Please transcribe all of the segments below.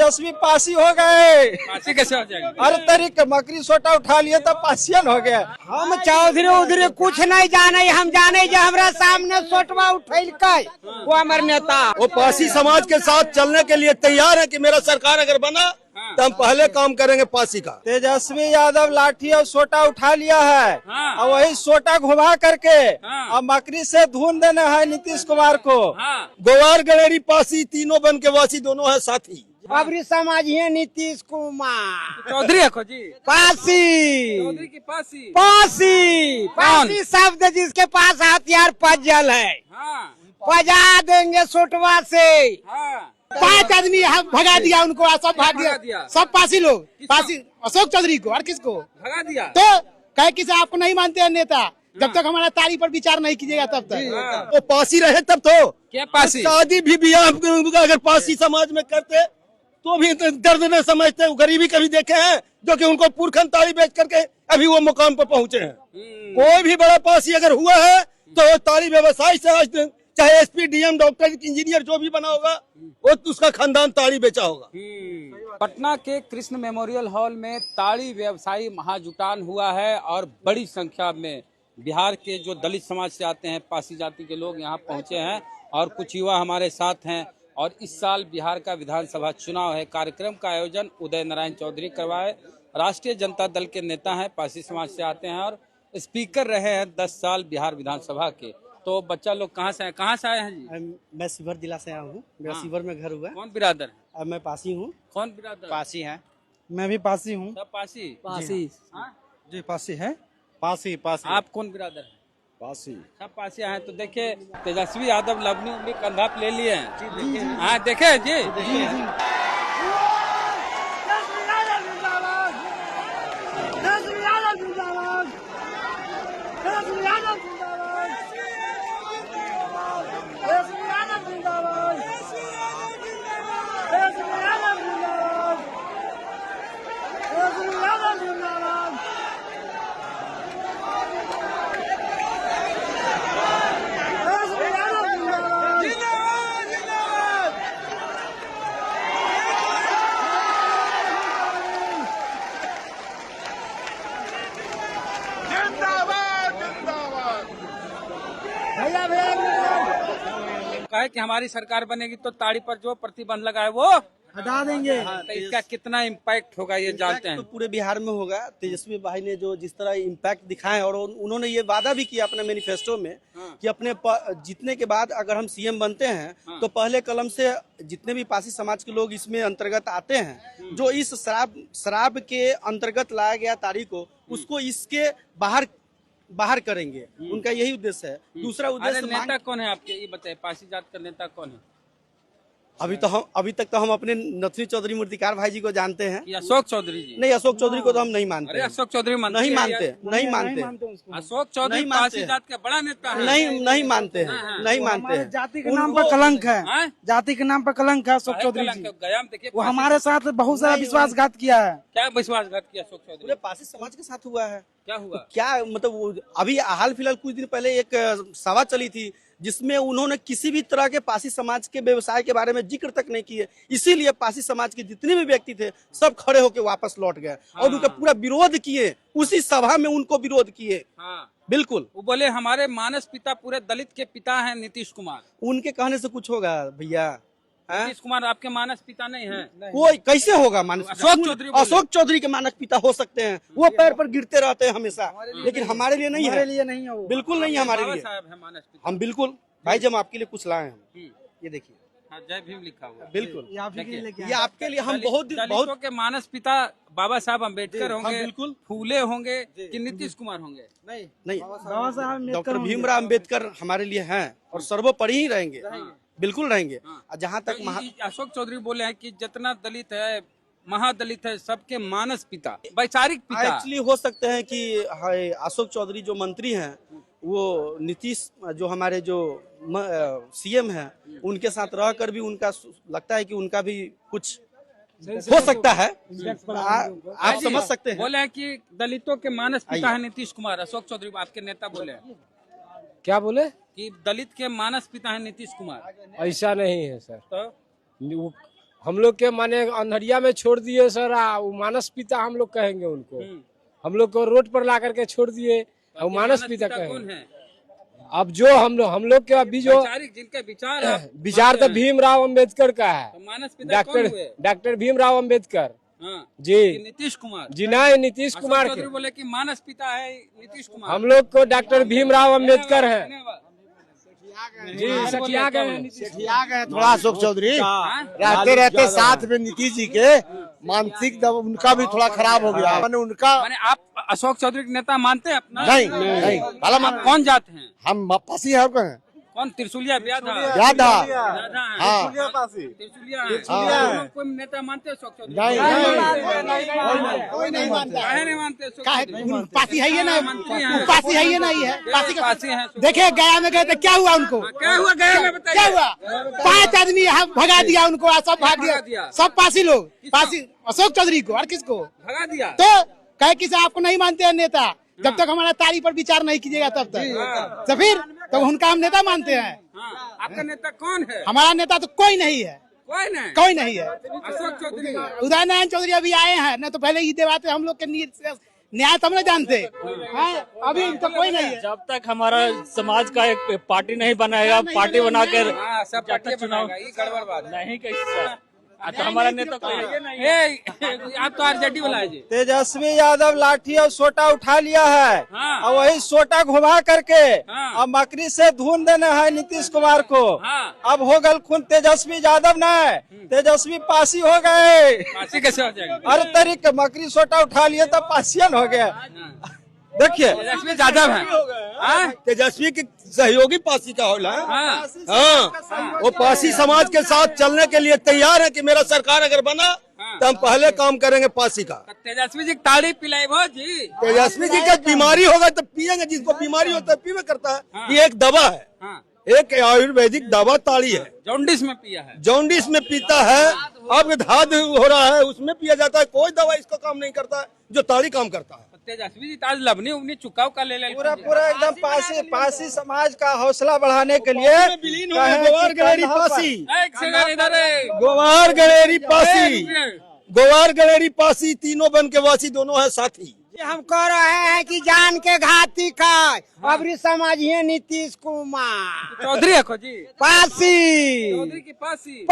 तेजस्वी पासी हो गए। पासी कैसे हो जाएगी? हर तरीके मकरी सोटा उठा लिए तो पासियन हो गया। हम चौधरी उधरी कुछ नहीं जाने, हम जाने जो हमारा सामने सोटवा उठैल वो हमारे नेता। वो पासी समाज के साथ चलने के लिए तैयार है कि मेरा सरकार अगर बना तो हम पहले काम करेंगे पासी का। तेजस्वी यादव लाठी और सोटा उठा लिया है हाँ। और वही सोटा घुमा करके हाँ। और मकरी से धुन देना है नीतीश कुमार को। हाँ। गोवार गलेरी पासी तीनों बन के वासी दोनों है साथी। बाबरी समाज है नीतीश कुमार। चौधरी है खोजी पासी चौधरी की पासी। पासी पासी शब्द जिसके पास हथियार पज्जल है, हाँ पजा देंगे सोटवा से। हाँ 5 आदमी भगा दिया उनको, सब भाग भगा दिया। दिया, सब पासी लोग। पासी अशोक चौधरी को और किसको भगा दिया। तो कहे किसी आपको नहीं मानते हैं नेता, जब तक हमारा तारीख पर विचार नहीं कीजिएगा तब तक। वो पासी रहे तब तो क्या पासी? शादी भी ब्याह अगर पासी समाज में करते तो भी दर्द न समझते। वो गरीबी कभी देखे हैं जो कि उनको पुरखन ताली बेच करके अभी वो मुकाम पर पहुंचे हैं। कोई भी बड़ा पासी अगर हुआ है तो ताली व्यवसाय से आज चाहे एसपी डीएम डॉक्टर इंजीनियर जो भी बना होगा वो उसका खानदान ताली बेचा होगा। पटना के कृष्ण मेमोरियल हॉल में ताड़ी व्यवसायी महाजुटान हुआ है और बड़ी संख्या में बिहार के जो दलित समाज से आते हैं, पासी जाति के लोग यहाँ पहुंचे हैं और कुछ युवा हमारे साथ हैं। और इस साल बिहार का विधानसभा चुनाव है। कार्यक्रम का आयोजन उदय नारायण चौधरी करवाए। राष्ट्रीय जनता दल के नेता हैं, पासी समाज से आते हैं और स्पीकर रहे हैं 10 साल बिहार विधानसभा के। तो बच्चा लोग कहाँ से आए हैं जी? मैं शिवर जिला से आया हूँ, मेरा शिवर में घर हुआ है। कौन बिरादर है? अब मैं पासी हूँ। कौन बिरादर? पासी है। मैं भी पासी हूँ। सब पासी। पासी हाँ? जी पासी है। पासी पासी आप कौन बिरादर है? पासी सब पासी हैं। तो देखिए तेजस्वी यादव लवनी उमनी कंधा पे ले लिए हैं। हाँ देखे जी। कहे कि हमारी सरकार बनेगी तो ताड़ी पर जो प्रतिबंध लगा है वो हटा देंगे। तो इसका कितना इम्पैक्ट होगा ये जानते हैं? तो पूरे बिहार में होगा। तेजस्वी भाई ने जो जिस तरह इम्पैक्ट दिखाए और उन्होंने ये वादा भी किया अपने मैनिफेस्टो में कि अपने जीतने के बाद अगर हम सीएम बनते हैं तो पहले कलम से जितने भी पासी समाज के लोग इसमें अंतर्गत आते हैं, जो इस शराब के अंतर्गत लाया गया तारीख को, उसको इसके बाहर करेंगे। उनका यही उद्देश्य है। दूसरा उद्देश्य नेता कौन है आपके, ये बताए पासी जात का नेता कौन है? अभी तक तो हम अपने नथुनी चौधरी मूर्तिकार भाई जी को जानते हैं। ये अशोक चौधरी जी? नहीं, अशोक चौधरी को तो हम नहीं मानते। अरे अशोक चौधरी नहीं मानते। अशोक चौधरी पासी जात का बड़ा नेता है। नहीं मानते हैं। जाति के नाम पर कलंक है। हाँ? जाति के नाम पर कलंक है अशोक चौधरी जी। गया देखिए वो हमारे साथ बहुत सारा विश्वासघात किया है। क्या विश्वासघात किया अशोक चौधरी? पूरे पासी समाज के साथ हुआ है। क्या हुआ? क्या मतलब अभी हाल फिलहाल कुछ दिन पहले एक सभा चली थी जिसमें उन्होंने किसी भी तरह के पासी समाज के व्यवसाय के बारे में जिक्र तक नहीं किए। इसीलिए पासी समाज के जितने भी व्यक्ति थे सब खड़े होकर वापस लौट गए और उनका पूरा विरोध किए। उसी सभा में उनको विरोध किए। हाँ। बिल्कुल। वो बोले हमारे मानस पिता पूरे दलित के पिता हैं नीतीश कुमार। उनके कहने से कुछ होगा भैया? नीतीश कुमार आपके मानस पिता नहीं है? कोई कैसे होगा मानस? अशोक चौधरी के मानस पिता हो सकते हैं। वो पैर पर गिरते रहते हैं हमेशा, लेकिन हमारे लिए नहीं है। नहीं है वो। बिल्कुल नहीं है हमारे लिए। मानस पिता हम बिल्कुल भाई जब आपके लिए कुछ लाए हैं, ये देखिए। हाँ, जय भीम लिखा हुआ। बिल्कुल ये आपके लिए हम दलितों के मानस पिता बाबा साहब अम्बेडकर होंगे, बिल्कुल। फूले होंगे कि नीतीश कुमार होंगे? नहीं, बाबा साहब डॉक्टर भीमराव अम्बेडकर हमारे लिए हैं और सर्वोपरि ही रहेंगे। बिल्कुल रहेंगे। जहाँ तक अशोक चौधरी बोले हैं कि जितना दलित है, महादलित है, सबके मानस पिता, वैचारिक पिता। एक्चुअली हो सकते हैं कि अशोक चौधरी जो मंत्री हैं वो नीतीश जो हमारे जो सीएम हैं उनके साथ रहकर भी उनका लगता है कि उनका भी कुछ हो सकता है। आप समझ सकते हैं। बोले हैं कि दलितों के मानस पिता है नीतीश कुमार। अशोक चौधरी आपके नेता बोले हैं। क्या बोले? कि दलित के मानस पिता है नीतीश कुमार। ऐसा नहीं है सर। तो हम लोग के माने अंधरिया में छोड़ दिए सर, वो मानस पिता हम लोग कहेंगे उनको। हम लोग को रोड पर ला करके छोड़ दिए, वो मानस पिता कहेंगे। अब जो हम लोग के अभी जो जिनके विचार है, विचार तो भीमराव अंबेडकर का है, तो मानस पिता कौन हुए? डॉक्टर भीमराव अंबेडकर जी। नीतीश कुमार जी नहीं, नीतीश कुमार चौधरी बोले कि मानस पिता है नीतीश कुमार। हम लोग को डॉक्टर भीमराव अंबेडकर है जी। सठिया गए थोड़ा अशोक चौधरी रहते रहते साथ में नीतीश जी के मानसिक दबाव उनका भी थोड़ा खराब हो गया। मैंने उनका माने आप अशोक चौधरी के नेता मानते हैं अपना? नहीं आप कौन जाते हैं? हम पासी है कौन? त्रिशूलिया ब्याधा याद था हाँ त्रिशूलिया है। कोई नेता मानते हैं अशोक चौधरी? कोई नहीं मानता। काहे नहीं मानते अशोक चौधरी? पासी है ये ना, मंत्री हैं। पासी है ये नहीं है। पासी है। देखे गया में गए थे, क्या हुआ उनको? क्या हुआ गया में बताइए? क्या हुआ? 5 आदमी यहाँ भगा दिया उनको, सब भाग गया। सब पासी लोग, पासी अशोक चौधरी को और किसको भगा दिया? तो कहे कि आपको नहीं मानते हैं नेता, जब तक हमारा तारी पर विचार नहीं कीजिएगा तब तक। तो फिर तो उनका हम नेता मानते हैं। आपका नेता कौन है? हमारा नेता तो कोई नहीं है, कोई नहीं है। अशोक चौधरी, उदय नारायण चौधरी अभी आए हैं न, तो पहले ही देवाते हम लोग के न्याय तो हम नहीं जानते हैं। अभी तो कोई नहीं है। जब तक हमारा समाज का एक पार्टी नहीं बनाएगा, पार्टी बनाकर सब पार्टी चुनाव गड़बड़ बात नहीं कैसे तो हमारा नेता कोई नहीं। आप तो आरजेडी वाला है जी। तेजस्वी यादव लाठी और सोटा उठा लिया है और वही सोटा घुमा करके अब मकरी से धुन देना है नीतीश कुमार को। अब हो गल खून तेजस्वी यादव न, तेजस्वी पासी हो गए। पासी कैसे हो जाएगा? हर तरीके मकरी सोटा उठा लिए तो पासियन हो गया। देखिए तेजस्वी यादव है, तेजस्वी के सहयोगी पासी का होला है। हाँ, वो पासी समाज के साथ चलने के लिए तैयार है कि मेरा सरकार अगर बना तो हम पहले काम करेंगे पासी का। तेजस्वी जी ताड़ी पिलाई भो जी। तेजस्वी जी का बीमारी होगा तो पियेंगे, जिसको बीमारी होता है पीवे करता है। ये एक दवा है, एक आयुर्वेदिक दवा ताड़ी है। जॉन्डिस में पिया है, जॉन्डिस में पीता है, अब धाद हो रहा है उसमें पिया जाता है। कोई दवा इसका काम नहीं करता है जो ताड़ी काम करता है। तेजस्वी जी आज लबनी उबनी चुकाव का ले पूरा एकदम पासी समाज का हौसला बढ़ाने के लिए गोवार गलेरी पासी, इधर grower gallery Pasi, grower gallery Pasi, तीनों बन के वासी दोनों है साथी। हम कह रहे हैं कि जान के घाती का अबरी समझिए नीतीश कुमार चौधरी है जी। पासी, चौधरी की पासी,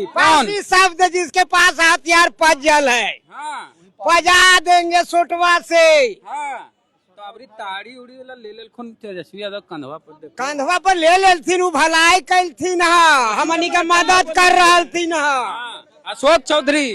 पासी शब्द जिसके पास हथियार पज्जल है, पजा देंगे सोटवा से। तो अबरी ताड़ी उड़ी वाला ले लेलखुन तेजस्वी यादव कंधवा पर ले लेलथिन, उ भलाई कैलथिन है, हमनी के मदद कर रहलथिन है। अशोक चौधरी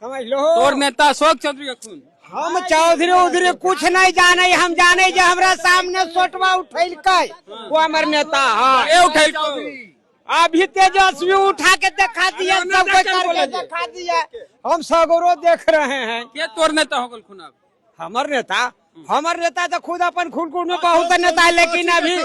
समझ लो, तोर नेता अशोक चौधरी अखुन। हम चौधरी उधरी कुछ नहीं जाने, हम जाने जो हमरा सामने सोटवा उठैलकै वो हमार नेता है। अभी तेजस्वी उठा के दिखा दिया, सब करके दिखा दिया, हम सगरो देख रहे हैं। के तोर नेता हो गल खुन? अब हमार नेता तो खुद अपन खुद में बहुत नेता है, लेकिन अभी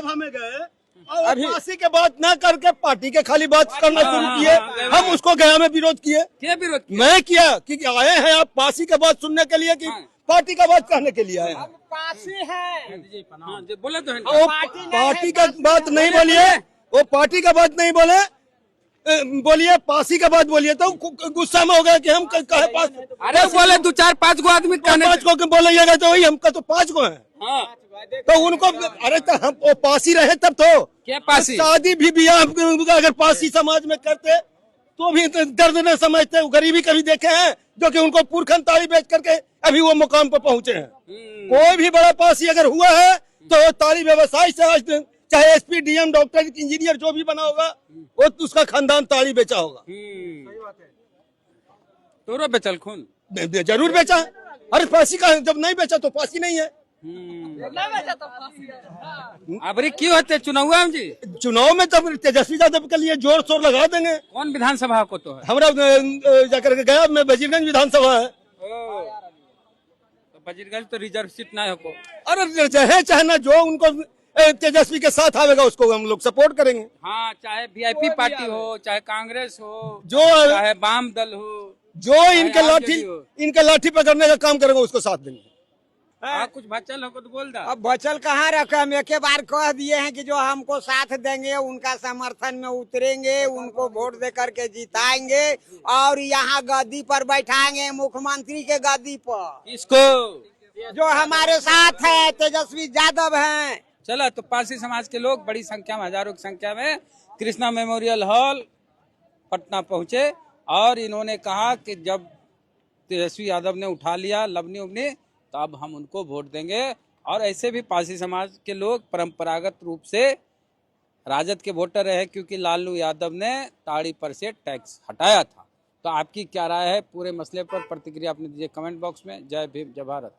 अभी पासी के बात न करके पार्टी के खाली बात करना शुरू किए। हम उसको गया में विरोध किए। क्या विरोध किया? मैं किया क्योंकि आए हैं आप पासी के बात सुनने के लिए कि पार्टी का बात करने के लिए आए हैं। पासी है बोले तो वो पार्टी का बात नहीं बोलिए, वो पार्टी का बात नहीं बोले, बोलिए पासी का बात बोलिए। तो गुस्सा में हो गया कि हम कहे पास। अरे बोले 2 4 5 गो आदमी, 5 को बोलेगा तो वही हमका तो 5 गो है। तो उनको अरे तो हम वो पासी रहे तब तो क्या पासी? शादी भी बियाह अगर पासी समाज में करते तो भी दर्द न समझते। गरीबी कभी देखे हैं जो कि उनको पुरखन ताड़ी बेच करके अभी वो मुकाम पर पहुंचे हैं। कोई भी बड़ा पासी अगर हुआ है तो ताड़ी व्यवसाय से, आज चाहे एसपी, डीएम, डॉक्टर, इंजीनियर जो भी बना होगा वो उसका खानदान ताड़ी बेचा होगा। तो बेचल खून जरूर बेचा। अरे पासी का जब नहीं बेचा तो पासी नहीं है। अबरी क्यों होते चुनाव में जी? चुनाव में तब तेजस्वी यादव के लिए जोर शोर लगा देंगे। कौन विधानसभा को तो है? हमारा जाकर के गया में वजीरगंज विधानसभा है। तो वजीरगंज तो रिजर्व सीट ना है को। अरे चाहे ना जो उनको तेजस्वी के साथ आवेगा उसको हम लोग सपोर्ट करेंगे। हाँ, चाहे वीआईपी पार्टी हो, चाहे कांग्रेस हो, जो चाहे वाम दल हो, जो इनके लाठी पकड़ने का काम करेगा उसको साथ देंगे। कुछ बचल हो तो बोल दा। अब बचल कहाँ रखे, हम एक बार कह दिए हैं कि जो हमको साथ देंगे उनका समर्थन में उतरेंगे, उनको वोट दे करके जिताएंगे और यहाँ गद्दी पर बैठाएंगे, मुख्यमंत्री के गद्दी पर। इसको जो हमारे साथ है तेजस्वी यादव हैं। चला तो पारसी समाज के लोग बड़ी संख्या में, हजारों की संख्या में कृष्णा मेमोरियल हॉल पटना पहुंचे और इन्होंने कहा कि जब तेजस्वी यादव ने उठा लिया लवनी उबनी तो अब हम उनको वोट देंगे। और ऐसे भी पारसी समाज के लोग परंपरागत रूप से राजद के वोटर रहे क्योंकि लालू यादव ने ताड़ी पर से टैक्स हटाया था। तो आपकी क्या राय है पूरे मसले पर? प्रतिक्रिया अपनी दीजिए कमेंट बॉक्स में। जय भीम, जय भारत।